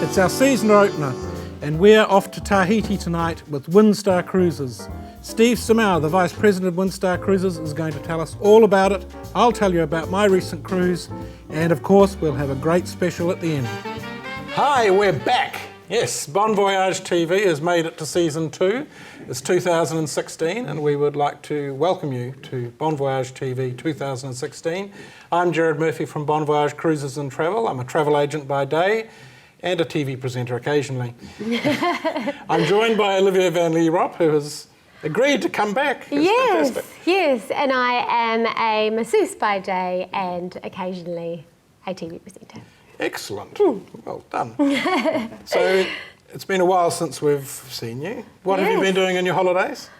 It's our season opener, and we're off to Tahiti tonight with Windstar Cruises. Steve Simao, the Vice President of Windstar Cruises, is going to tell us all about it. I'll tell you about my recent cruise, and of course we'll have a great special at the end. Hi, we're back. Yes, BonVoyageTV has made it to season 2. It's 2016, and we would like to welcome you to BonVoyageTV 2016. I'm Gerard Murphy from BonVoyageCruises&Travel. I'm a travel agent by day and a TV presenter occasionally. I'm joined by Olivia van Leerop, who has agreed to come back. Yes, yes, and I am a masseuse by day and occasionally a TV presenter. Excellent. Well done. So it's been a while since we've seen you. What have you been doing in your holidays?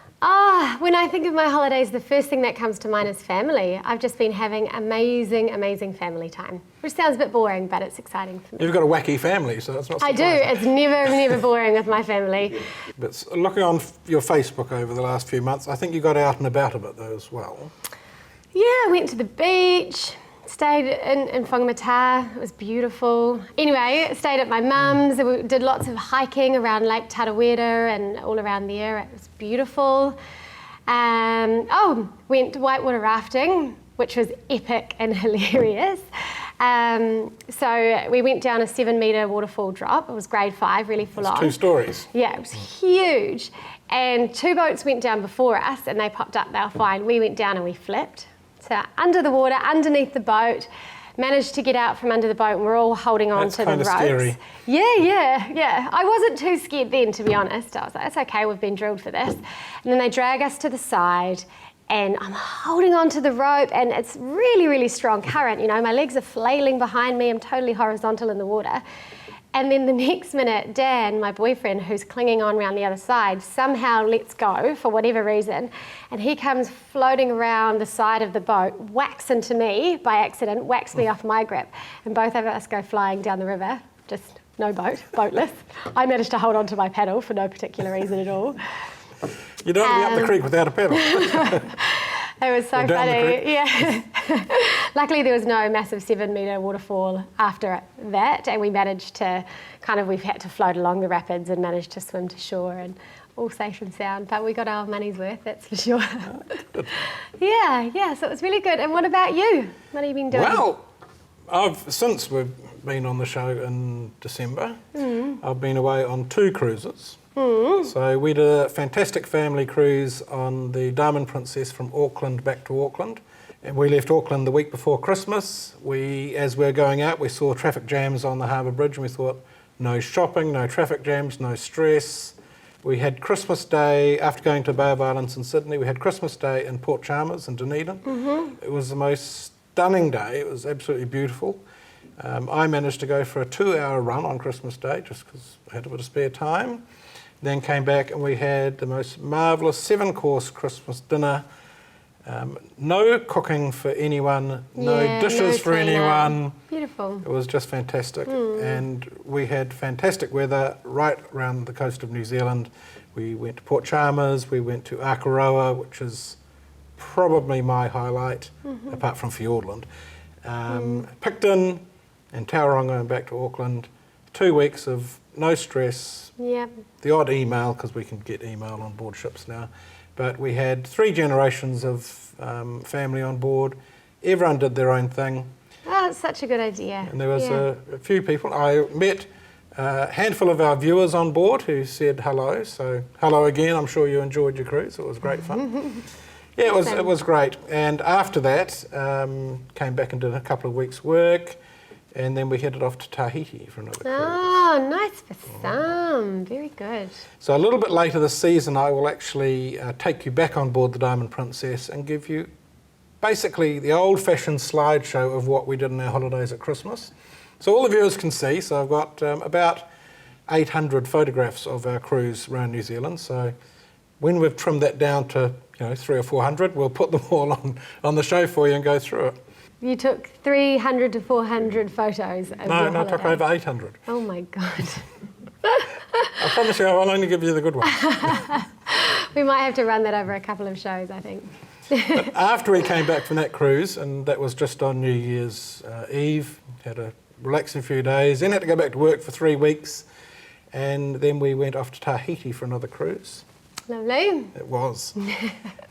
When I think of my holidays, the first thing that comes to mind is family. I've just been having amazing, amazing family time, which sounds a bit boring, but it's exciting for me. You've got a wacky family, so that's not surprising. I do. It's never boring with my family. But looking on your Facebook over the last few months, I think you got out and about a bit though as well. Yeah, I went to the beach. Stayed in Whangamata, it was beautiful. Anyway, stayed at my mum's, we did lots of hiking around Lake Tarawera and all around there, it was beautiful. Went whitewater rafting, which was epic and hilarious. So we went down a 7-metre waterfall drop, it was grade 5, really full on. 2 stories. Yeah, it was huge. And 2 boats went down before us and they popped up, they were fine. We went down and we flipped. So under the water, underneath the boat, managed to get out from under the boat and we're all holding on to the ropes. That's kind of scary. Yeah. I wasn't too scared then, to be honest. I was like, it's okay, we've been drilled for this. And then they drag us to the side and I'm holding on to the rope and it's really, really strong current. You know, my legs are flailing behind me, I'm totally horizontal in the water. And then the next minute, Dan, my boyfriend, who's clinging on around the other side, somehow lets go for whatever reason, and he comes floating around the side of the boat, whacks into me by accident, whacks me off my grip, and both of us go flying down the river, just no boat, boatless. I managed to hold on to my paddle for no particular reason at all. You don't be up the creek without a paddle. It was so funny, yeah. Luckily there was no massive 7-metre waterfall after that and we managed to we've had to float along the rapids and managed to swim to shore and all safe and sound, but we got our money's worth, that's for sure. Yeah, so it was really good. And what about you? What have you been doing? Well, since we've been on the show in December, I've been away on 2 cruises. So we did a fantastic family cruise on the Diamond Princess from Auckland back to Auckland. And we left Auckland the week before Christmas. As we were going out, we saw traffic jams on the Harbour Bridge and we thought, no shopping, no traffic jams, no stress. We had Christmas Day, after going to Bay of Islands in Sydney, we had Christmas Day in Port Chalmers in Dunedin. It was the most stunning day, it was absolutely beautiful. I managed to go for a 2-hour run on Christmas Day just because I had a bit of spare time. Then came back and we had the most marvellous 7-course Christmas dinner. No cooking for anyone, no dishes for anyone. Beautiful. It was just fantastic. And we had fantastic weather right around the coast of New Zealand. We went to Port Chalmers, we went to Akaroa, which is probably my highlight, apart from Fiordland. Picton and Tauranga and back to Auckland. 2 weeks of no stress. Yep. The odd email, because we can get email on board ships now. But we had 3 generations of family on board. Everyone did their own thing. Oh, that's such a good idea. And there was a few people. I met a handful of our viewers on board who said hello. So hello again. I'm sure you enjoyed your cruise. It was great fun. Yeah, it was great. And after that, came back and did a couple of weeks' work. and then we headed off to Tahiti for another cruise. Oh, nice for some. Very good. So a little bit later this season, I will actually take you back on board the Diamond Princess and give you basically the old-fashioned slideshow of what we did in our holidays at Christmas. So all the viewers can see. So I've got about 800 photographs of our cruise around New Zealand. So when we've trimmed that down to 300 or 400, we'll put them all on the show for you and go through it. You took 300 to 400 photos of your holiday. No, I took over 800. Oh my God. I promise you I'll only give you the good ones. We might have to run that over a couple of shows, I think. But after we came back from that cruise, and that was just on New Year's Eve, had a relaxing few days, then had to go back to work for 3 weeks, and then we went off to Tahiti for another cruise. Lovely. It was.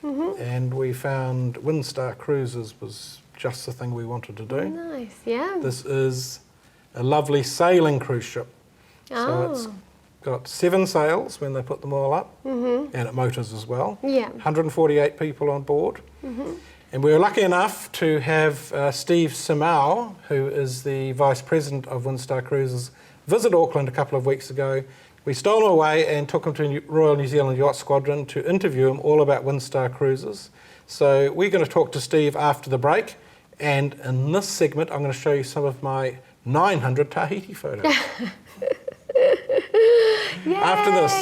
And we found Windstar Cruises was just the thing we wanted to do. Nice, yeah. This is a lovely sailing cruise ship. So it's got 7 sails when they put them all up, and it motors as well. Yeah. 148 people on board. And we were lucky enough to have Steve Simao, who is the Vice President of Windstar Cruises, visit Auckland a couple of weeks ago. We stole him away and took him to Royal New Zealand Yacht Squadron to interview him all about Windstar Cruises. So we're going to talk to Steve after the break, and in this segment I'm going to show you some of my 900 Tahiti photos. After this.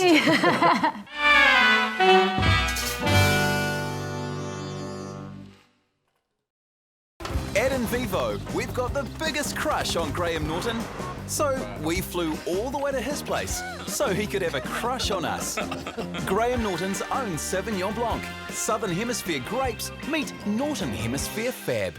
Ed and Vivo, we've got the biggest crush on Graham Norton. So we flew all the way to his place so he could have a crush on us. Graham Norton's own Sauvignon Blanc. Southern Hemisphere grapes meet Northern Hemisphere fab.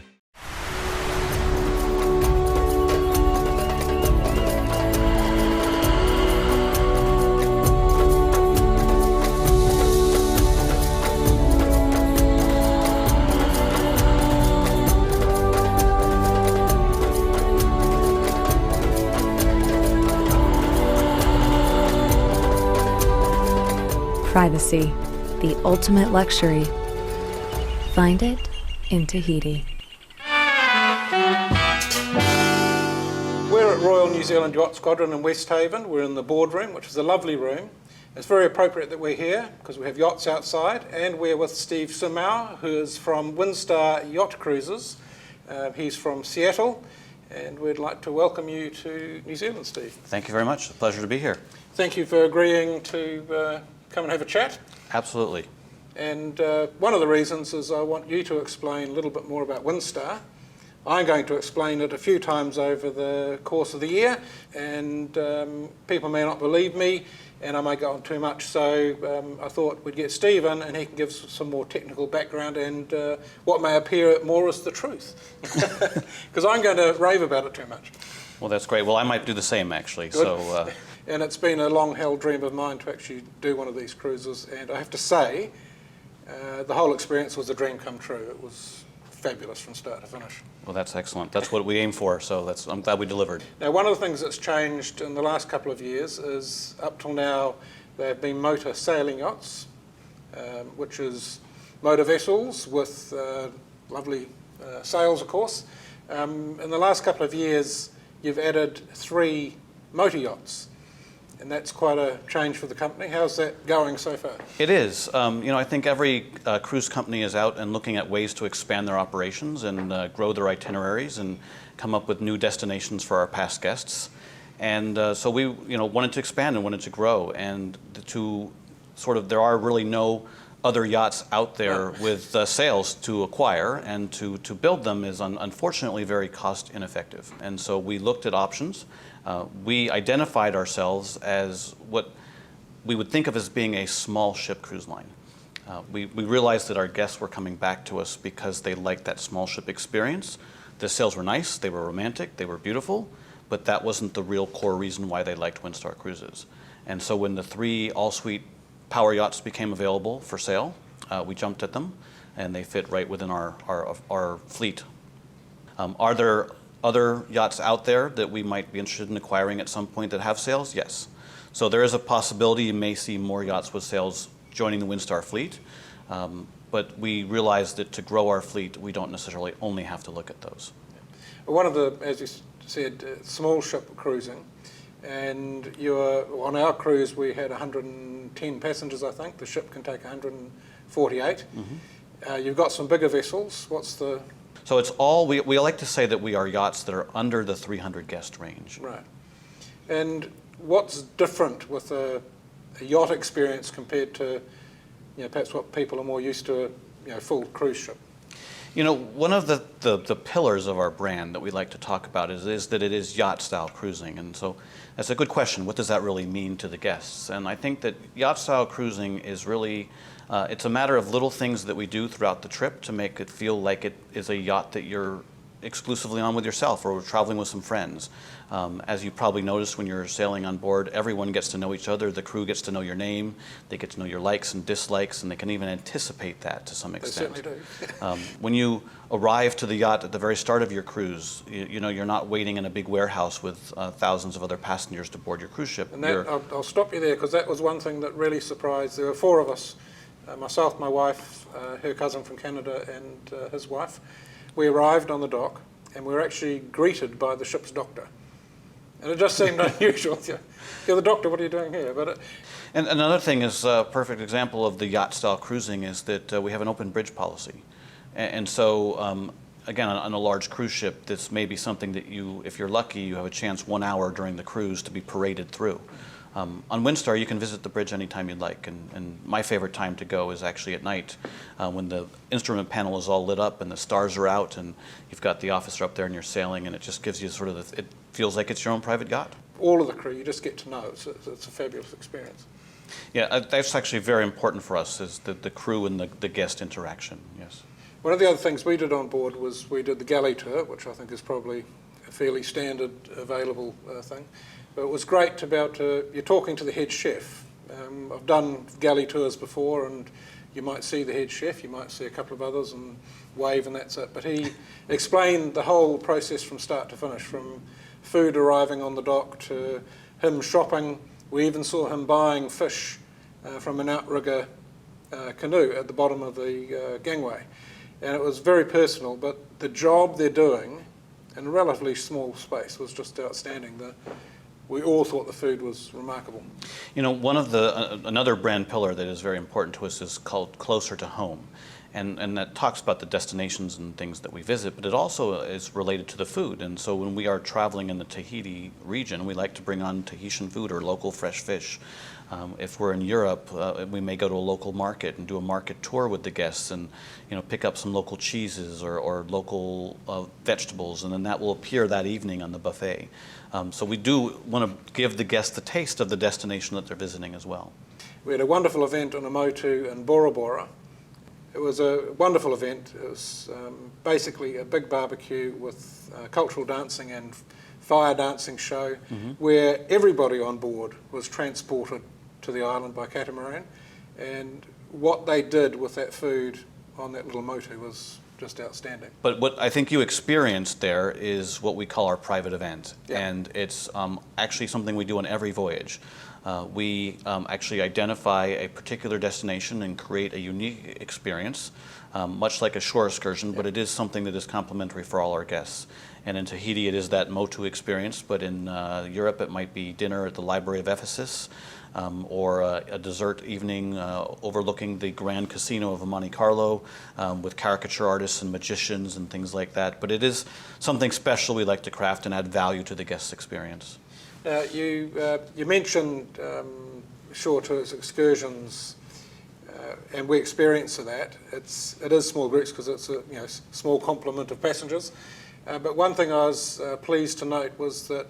Privacy, the ultimate luxury. Find it in Tahiti. We're at Royal New Zealand Yacht Squadron in Westhaven. We're in the boardroom, which is a lovely room. It's very appropriate that we're here because we have yachts outside, and we're with Steve Simao, who is from Windstar Yacht Cruises. He's from Seattle, and we'd like to welcome you to New Zealand, Steve. Thank you very much. A pleasure to be here. Thank you for agreeing to come and have a chat. Absolutely. And one of the reasons is I want you to explain a little bit more about Windstar. I'm going to explain it a few times over the course of the year, and people may not believe me, and I may go on too much, so I thought we'd get Steve in and he can give some more technical background and what may appear more as the truth. Because I'm going to rave about it too much. Well, that's great. Well, I might do the same, actually. Good. So, and it's been a long-held dream of mine to actually do one of these cruises, and I have to say, the whole experience was a dream come true. It was fabulous from start to finish. well, that's excellent. That's what we aim for, so I'm glad we delivered. Now, one of the things that's changed in the last couple of years is, up till now, there have been motor sailing yachts, which is motor vessels with lovely sails, of course. In the last couple of years, you've added 3 motor yachts, and that's quite a change for the company. How's that going so far? It is. I think every cruise company is out and looking at ways to expand their operations and grow their itineraries and come up with new destinations for our past guests. And so we, wanted to expand and wanted to grow, and there are really no other yachts out there with sails to acquire, and to build them is unfortunately very cost ineffective. And so we looked at options. We identified ourselves as what we would think of as being a small ship cruise line. We realized that our guests were coming back to us because they liked that small ship experience. The sails were nice, they were romantic, they were beautiful, but that wasn't the real core reason why they liked Windstar Cruises. And so when the 3 all-suite power yachts became available for sale, we jumped at them, and they fit right within our fleet. Are there other yachts out there that we might be interested in acquiring at some point that have sails? Yes. So there is a possibility you may see more yachts with sails joining the Windstar fleet, but we realize that to grow our fleet, we don't necessarily only have to look at those. One of the, as you said small ship cruising, and on our cruise we had 110 passengers, I think. The ship can take 148. You've got some bigger vessels. What's the... So it's all, we like to say that we are yachts that are under the 300 guest range. Right. And what's different with a yacht experience compared to, perhaps what people are more used to, a full cruise ship? One of the pillars of our brand that we like to talk about is that it is yacht-style cruising. And so that's a good question. What does that really mean to the guests? And I think that yacht-style cruising is really, it's a matter of little things that we do throughout the trip to make it feel like it is a yacht that you're exclusively on with yourself or traveling with some friends. As you probably noticed when you're sailing on board, everyone gets to know each other. The crew gets to know your name. They get to know your likes and dislikes, and they can even anticipate that to some extent. They certainly do. When you arrive to the yacht at the very start of your cruise, you're not waiting in a big warehouse with thousands of other passengers to board your cruise ship. And I'll stop you there, because that was one thing that really surprised. There were 4 of us, myself, my wife, her cousin from Canada, and his wife. We arrived on the dock, and we were actually greeted by the ship's doctor. And it just seemed unusual. You're the doctor, what are you doing here? And another thing is a perfect example of the yacht-style cruising is that we have an open bridge policy. And so, again, on a large cruise ship, this may be something that if you're lucky, you have a chance 1 hour during the cruise to be paraded through. On Windstar, you can visit the bridge anytime you'd like, and my favorite time to go is actually at night when the instrument panel is all lit up and the stars are out and you've got the officer up there and you're sailing, and it just gives you sort of, it feels like it's your own private yacht. All of the crew, you just get to know. It's a fabulous experience. Yeah, that's actually very important for us, is the crew and the guest interaction, yes. One of the other things we did on board was we did the Galley tour, which I think is probably a fairly standard available thing. But it was great to be able to, you're talking to the head chef. I've done Galley tours before, and you might see the head chef, you might see a couple of others and wave, and that's it. But he explained the whole process from start to finish, from food arriving on the dock to him shopping. We even saw him buying fish from an outrigger canoe at the bottom of the gangway. And it was very personal, but the job they're doing in a relatively small space was just outstanding. We all thought the food was remarkable. One of another brand pillar that is very important to us is called Closer to Home. And that talks about the destinations and things that we visit, but it also is related to the food. And so when we are traveling in the Tahiti region, we like to bring on Tahitian food or local fresh fish. If we're in Europe, we may go to a local market and do a market tour with the guests and pick up some local cheeses or local vegetables, and then that will appear that evening on the buffet. So we do want to give the guests the taste of the destination that they're visiting as well. We had a wonderful event on a motu in Bora Bora. It was a wonderful event. It was basically a big barbecue with cultural dancing and fire dancing show, where everybody on board was transported to the island by catamaran, and what they did with that food on that little motu was just outstanding. But what I think you experienced there is what we call our private event, and it's actually something we do on every voyage. We actually identify a particular destination and create a unique experience, much like a shore excursion, but it is something that is complimentary for all our guests. And in Tahiti, it is that motu experience, but in Europe, it might be dinner at the Library of Ephesus, or a dessert evening overlooking the Grand Casino of Monte Carlo with caricature artists and magicians and things like that. But it is something special we like to craft and add value to the guest's experience. You mentioned shore tours, excursions, and we experience that. It is small groups because it's a small complement of passengers. But one thing I was pleased to note was that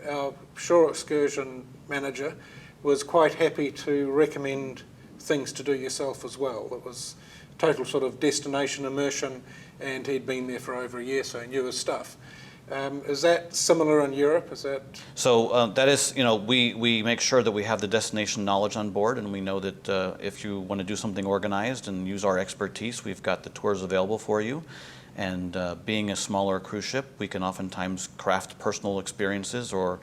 our shore excursion manager was quite happy to recommend things to do yourself as well. It was total sort of destination immersion, and he'd been there for over a year, so he knew his stuff. Is that similar in Europe? Is that? So that is, we make sure that we have the destination knowledge on board, and we know that if you want to do something organized and use our expertise, we've got the tours available for you. And being a smaller cruise ship, we can oftentimes craft personal experiences or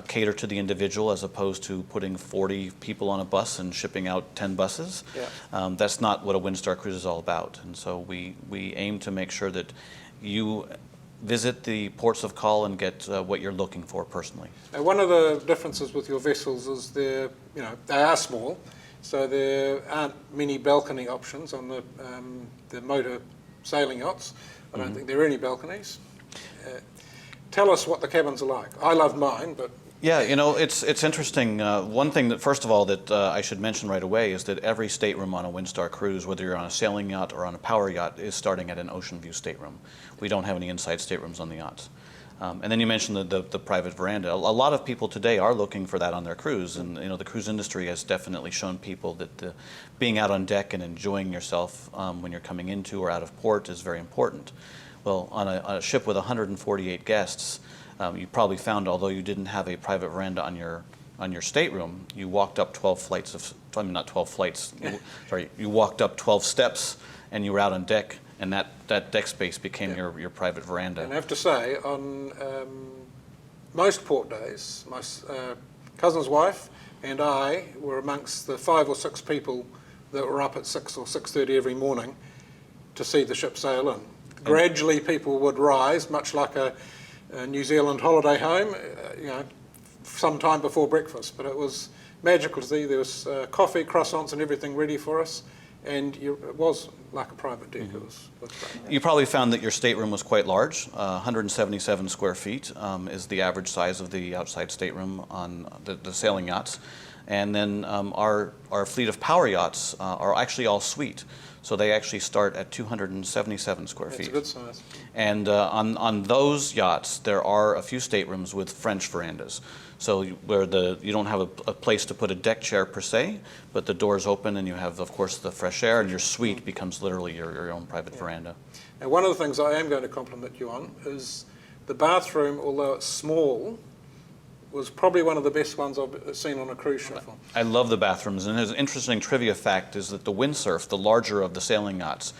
cater to the individual as opposed to putting 40 people on a bus and shipping out 10 buses. Yeah. That's not what a Windstar Cruise is all about. And so we aim to make sure that you visit the ports of call and get what you're looking for personally. Now, one of the differences with your vessels is they are small, so there aren't many balcony options on the motor sailing yachts. I don't think there are any balconies. Tell us what the cabins are like. I love mine, but... Yeah, it's interesting. One thing that, first of all, that I should mention right away is that every stateroom on a Windstar cruise, whether you're on a sailing yacht or on a power yacht, is starting at an ocean view stateroom. We don't have any inside staterooms on the yachts. And then you mentioned the private veranda. A lot of people today are looking for that on their cruise, and the cruise industry has definitely shown people that being out on deck and enjoying yourself when you're coming into or out of port is very important. Well, on a ship with 148 guests, you probably found, although you didn't have a private veranda on your stateroom, you walked up 12 flights of, I mean not 12 flights, you walked up 12 steps and you were out on deck, and that deck space became your private veranda. And I have to say, on most port days, my cousin's wife and I were amongst the 5 or 6 people that were up at 6 or 6:30 every morning to see the ship sail in. Gradually people would rise, much like a New Zealand holiday home, sometime before breakfast. But it was magical to see. There was coffee, croissants and everything ready for us. And it was like a private deck. It was great. You probably found that your stateroom was quite large. 177 square feet is the average size of the outside stateroom on the sailing yachts. And then our fleet of power yachts are actually all suite. So they actually start at 277 square feet. That's a good size. And on those yachts, there are a few staterooms with French verandas. So where you don't have a place to put a deck chair per se, but the doors open and you have, of course, the fresh air, and your suite becomes literally your own private veranda. And one of the things I am going to compliment you on is the bathroom, although it's small, was probably one of the best ones I've seen on a cruise ship. I love the bathrooms, and an interesting trivia fact is that the windsurf, the larger of the sailing yachts,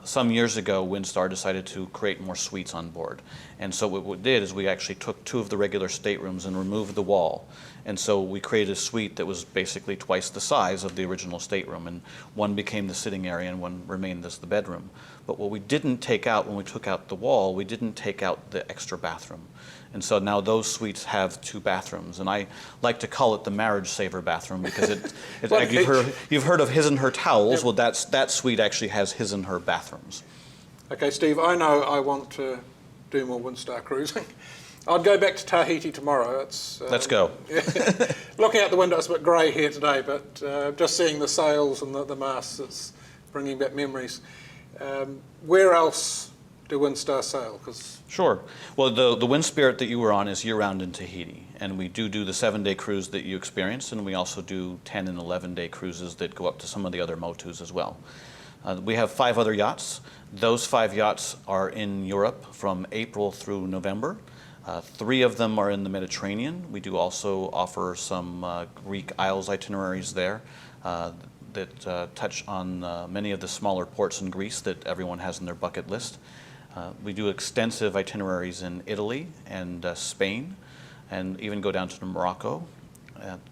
some years ago Windstar decided to create more suites on board. And so what we did is we actually took 2 of the regular staterooms and removed the wall. And so we created a suite that was basically twice the size of the original stateroom, and one became the sitting area and one remained as the bedroom. But what we didn't take out when we took out the wall, we didn't take out the extra bathroom. And so now those suites have 2 bathrooms, and I like to call it the marriage saver bathroom because you've heard of his and her towels. Yep. Well, that suite actually has his and her bathrooms. Okay, Steve, I know I want to do more Windstar cruising. I'd go back to Tahiti tomorrow. Let's go. Looking out the window, it's a bit grey here today, but just seeing the sails and the masts, it's bringing back memories. Where else do Windstar sail? Sure. Well, the Wind Spirit that you were on is year-round in Tahiti, and we do the 7-day cruise that you experienced, and we also do 10 and 11-day cruises that go up to some of the other motus as well. We have 5 other yachts. Those 5 yachts are in Europe from April through November. 3 of them are in the Mediterranean. We do also offer some Greek Isles itineraries there that touch on many of the smaller ports in Greece that everyone has on their bucket list. We do extensive itineraries in Italy and Spain, and even go down to Morocco.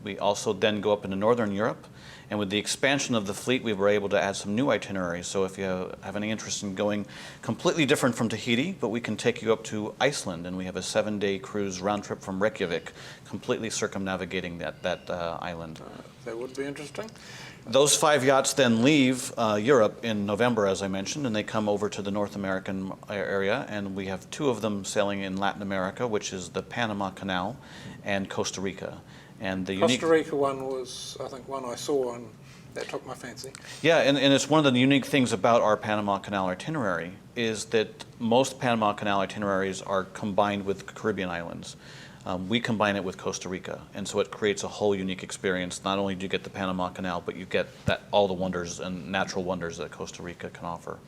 We also then go up into Northern Europe, and with the expansion of the fleet, we were able to add some new itineraries. So if you have any interest in going completely different from Tahiti, but we can take you up to Iceland, and we have a 7-day cruise round trip from Reykjavik, completely circumnavigating that island. That would be interesting. Those 5 yachts then leave Europe in November, as I mentioned, and they come over to the North American area, and we have 2 of them sailing in Latin America, which is the Panama Canal and Costa Rica. And the Costa Rica one was, I think, one I saw, and that took my fancy. Yeah, and it's one of the unique things about our Panama Canal itinerary is that most Panama Canal itineraries are combined with Caribbean islands. We combine it with Costa Rica, and so it creates a whole unique experience. Not only do you get the Panama Canal, but you get all the wonders and natural wonders that Costa Rica can offer.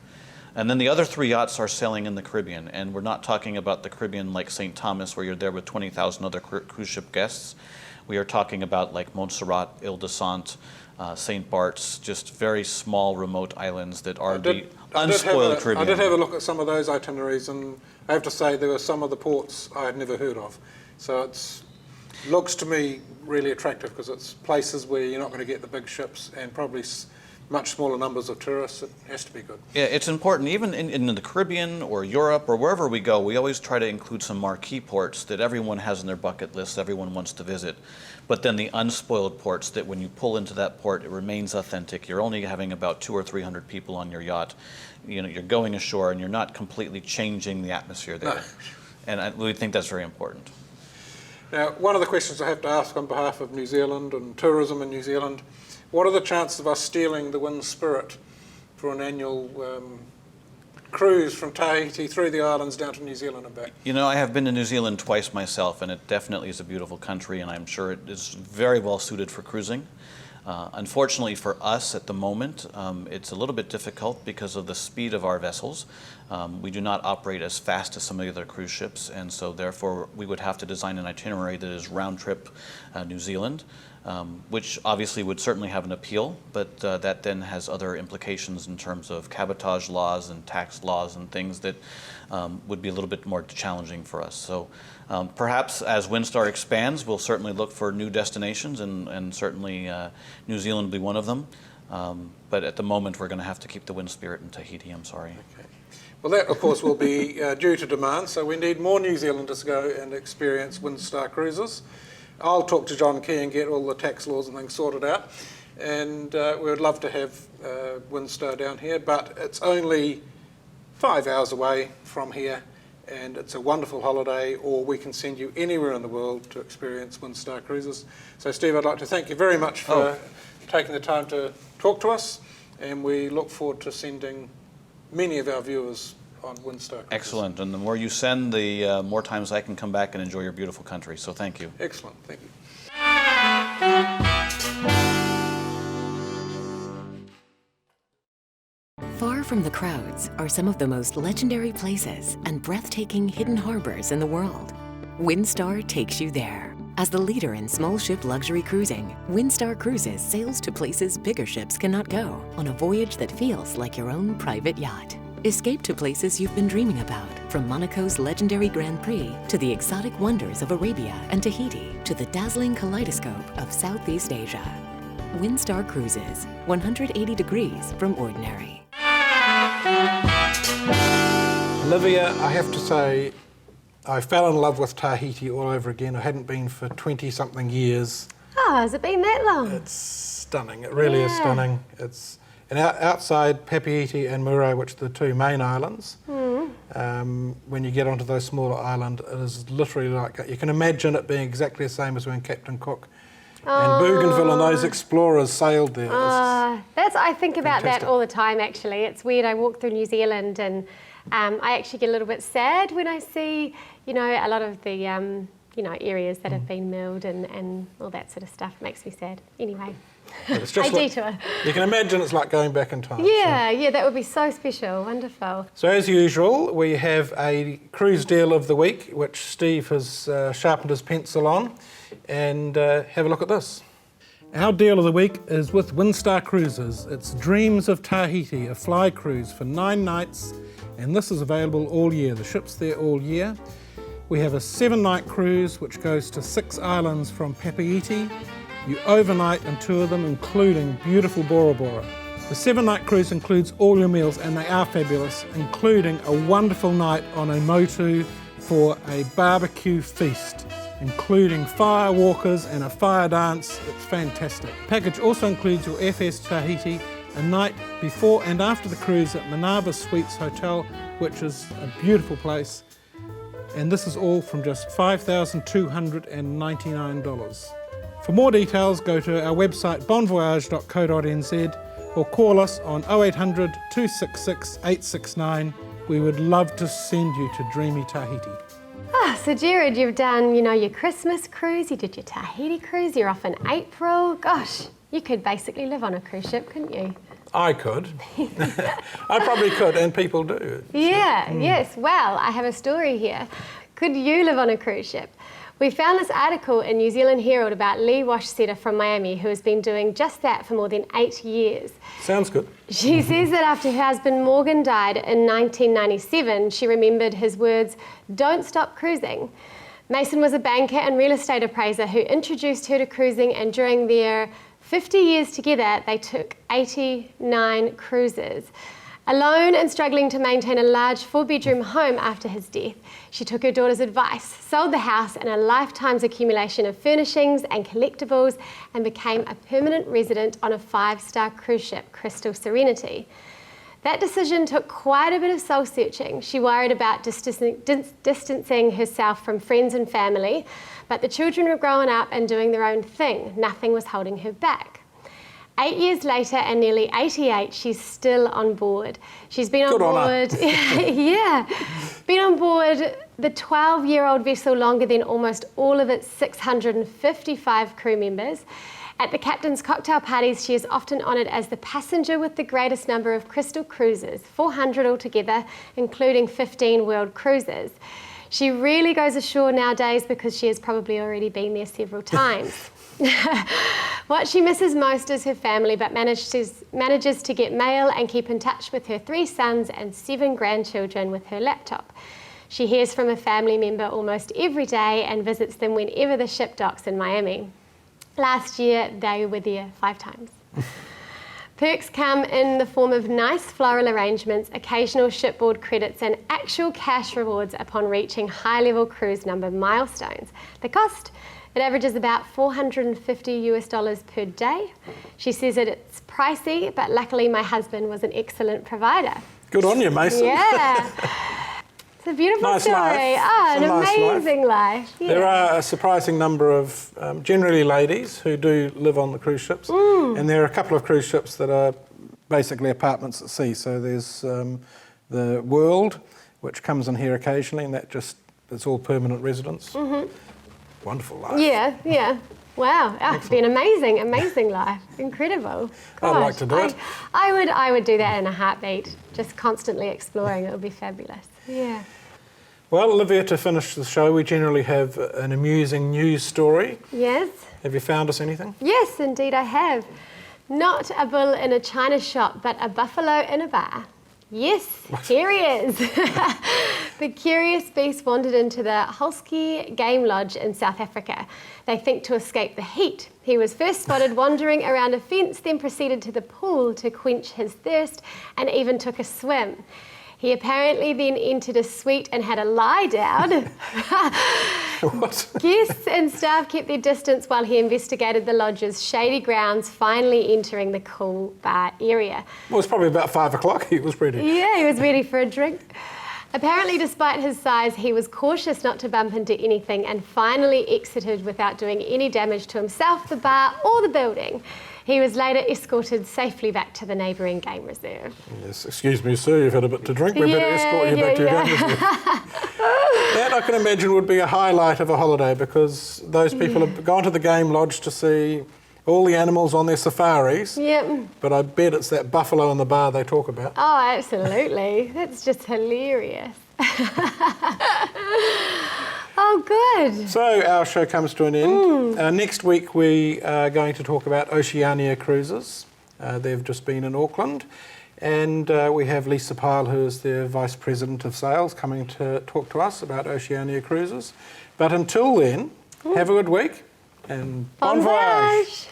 And then the other 3 yachts are sailing in the Caribbean, and we're not talking about the Caribbean like St. Thomas, where you're there with 20,000 other cruise ship guests. We are talking about like Montserrat, Ile-de-Sant, St. Bart's, just very small remote islands that are the unspoiled Caribbean. I did have a look at some of those itineraries, and I have to say there were some of the ports I had never heard of. So it looks to me really attractive because it's places where you're not going to get the big ships and probably much smaller numbers of tourists, it has to be good. Yeah, it's important. Even in the Caribbean or Europe or wherever we go, we always try to include some marquee ports that everyone has on their bucket list, everyone wants to visit. But then the unspoiled ports that when you pull into that port, it remains authentic. You're only having about 200 or 300 people on your yacht. You know, you're going ashore and you're not completely changing the atmosphere there. No. And we think that's very important. Now, one of the questions I have to ask on behalf of New Zealand and tourism in New Zealand, what are the chances of us stealing the Wind Spirit for an annual cruise from Tahiti through the islands down to New Zealand and back? You know, I have been to New Zealand twice myself, and it definitely is a beautiful country, and I'm sure it is very well suited for cruising. Unfortunately for us at the moment, it's a little bit difficult because of the speed of our vessels. We do not operate as fast as some of the other cruise ships, and so therefore we would have to design an itinerary that is round trip New Zealand, which obviously would certainly have an appeal, but that then has other implications in terms of cabotage laws and tax laws and things that would be a little bit more challenging for us. So perhaps as Windstar expands, we'll certainly look for new destinations, and certainly New Zealand will be one of them. But at the moment, we're going to have to keep the Wind Spirit in Tahiti, I'm sorry. Okay. Well, that, of course, will be due to demand, so we need more New Zealanders to go and experience Windstar Cruises. I'll talk to John Key and get all the tax laws and things sorted out, and we would love to have Windstar down here, but it's only 5 hours away from here, and it's a wonderful holiday, or we can send you anywhere in the world to experience Windstar Cruises. So, Steve, I'd like to thank you very much for taking the time to talk to us, and we look forward to sending many of our viewers on Windstar Cruises. Excellent, and the more you send, the more times I can come back and enjoy your beautiful country, so thank you. Excellent, thank you. Far from the crowds are some of the most legendary places and breathtaking hidden harbors in the world. Windstar takes you there. As the leader in small ship luxury cruising, Windstar Cruises sails to places bigger ships cannot go on a voyage that feels like your own private yacht. Escape to places you've been dreaming about, from Monaco's legendary Grand Prix to the exotic wonders of Arabia and Tahiti to the dazzling kaleidoscope of Southeast Asia. Windstar Cruises, 180 degrees from ordinary. Olivia, I have to say, I fell in love with Tahiti all over again. I hadn't been for 20-something years. Oh, has it been that long? It's stunning. It really is stunning. It's outside Papeete and Murray, which are the two main islands. When you get onto those smaller islands, it is literally like, you can imagine it being exactly the same as when Captain Cook and Bougainville and those explorers sailed there. I think about fantastic. that all the time, actually. It's weird. I walk through New Zealand and I actually get a little bit sad when I see, you know, a lot of the, you know, areas that have been milled and all that sort of stuff. It makes me sad. Anyway, It's just a detour. You can imagine it's like going back in time. Yeah, yeah, that would be so special. Wonderful. So as usual, we have a cruise deal of the week, which Steve has sharpened his pencil on. And have a look at this. Our deal of the week is with Windstar Cruises. It's Dreams of Tahiti, a fly cruise for 9 nights, and this is available all year. The ship's there all year. We have a 7-night cruise which goes to 6 islands from Papeete. You overnight in 2 of them, including beautiful Bora Bora. The 7-night cruise includes all your meals, and they are fabulous, including a wonderful night on a motu for a barbecue feast, including fire walkers and a fire dance. It's fantastic. The package also includes your FS Tahiti, a night before and after the cruise at Manava Suites Hotel, which is a beautiful place. And this is all from just $5,299. For more details, go to our website bonvoyage.co.nz or call us on 0800 266 869. We would love to send you to dreamy Tahiti. So Gerard, you've done, you know, your Christmas cruise, you did your Tahiti cruise, you're off in April. Gosh, you could basically live on a cruise ship, couldn't you? I could. I probably could, and people do. Yeah, yes. Well, I have a story here. Could you live on a cruise ship? We found this article in New Zealand Herald about Lee Washsetter from Miami, who has been doing just that for more than 8 years. Sounds good. She says that after her husband Morgan died in 1997, she remembered his words, "Don't stop cruising." Mason was a banker and real estate appraiser who introduced her to cruising, and during their 50 years together, they took 89 cruises. Alone and struggling to maintain a large 4-bedroom home after his death, she took her daughter's advice, sold the house and a lifetime's accumulation of furnishings and collectibles, and became a permanent resident on a 5-star cruise ship, Crystal Serenity. That decision took quite a bit of soul-searching. She worried about distancing herself from friends and family, but the children were growing up and doing their own thing. Nothing was holding her back. 8 years later, and nearly 88, she's still on board. She's been on board, been on board the 12-year-old vessel longer than almost all of its 655 crew members. At the captain's cocktail parties, she is often honoured as the passenger with the greatest number of Crystal cruises, 400 altogether, including 15 world cruises. She really goes ashore nowadays because she has probably already been there several times. What she misses most is her family, but manages to get mail and keep in touch with her 3 sons and 7 grandchildren with her laptop. She hears from a family member almost every day and visits them whenever the ship docks in Miami. Last year, they were there 5 times. Perks come in the form of nice floral arrangements, occasional shipboard credits, and actual cash rewards upon reaching high-level cruise number milestones. The cost? It averages about $450 per day. She says that it's pricey, but luckily my husband was an excellent provider. Good on you, Mason. Yeah. It's a beautiful nice story. Life. Oh, an nice amazing life. Yeah. There are a surprising number of, generally ladies, who do live on the cruise ships. And there are a couple of cruise ships that are basically apartments at sea. So there's the World, which comes in here occasionally, and it's all permanent residents. Wonderful life. Yeah. Wow, it's been amazing life. Incredible. Gosh, I'd like to do it. I would do that in a heartbeat, just constantly exploring. It would be fabulous. Yeah. Well, Olivia, to finish the show, we generally have an amusing news story. Yes. Have you found us anything? Yes, indeed I have. Not a bull in a china shop, but a buffalo in a bar. Yes, here he is. The curious beast wandered into the Holski Game Lodge in South Africa. They think to escape the heat. He was first spotted wandering around a fence, then proceeded to the pool to quench his thirst and even took a swim. He apparently then entered a suite and had a lie down. What? Guests and staff kept their distance while he investigated the lodge's shady grounds, finally entering the cool bar area. Well, it was probably about 5 o'clock. He was ready. Yeah, he was ready for a drink. Apparently, despite his size, he was cautious not to bump into anything and finally exited without doing any damage to himself, the bar, or the building. He was later escorted safely back to the neighbouring game reserve. Yes, excuse me, sir, you've had a bit to drink. We better escort you back to your game reserve. That, I can imagine, would be a highlight of a holiday, because those people have gone to the game lodge to see all the animals on their safaris. Yep. But I bet it's that buffalo in the bar they talk about. Oh, absolutely. That's just hilarious. Oh, good. So our show comes to an end. Next week we are going to talk about Oceania Cruises. They've just been in Auckland. And we have Lisa Pyle, who is their Vice President of Sales, coming to talk to us about Oceania Cruises. But until then, have a good week and bon voyage.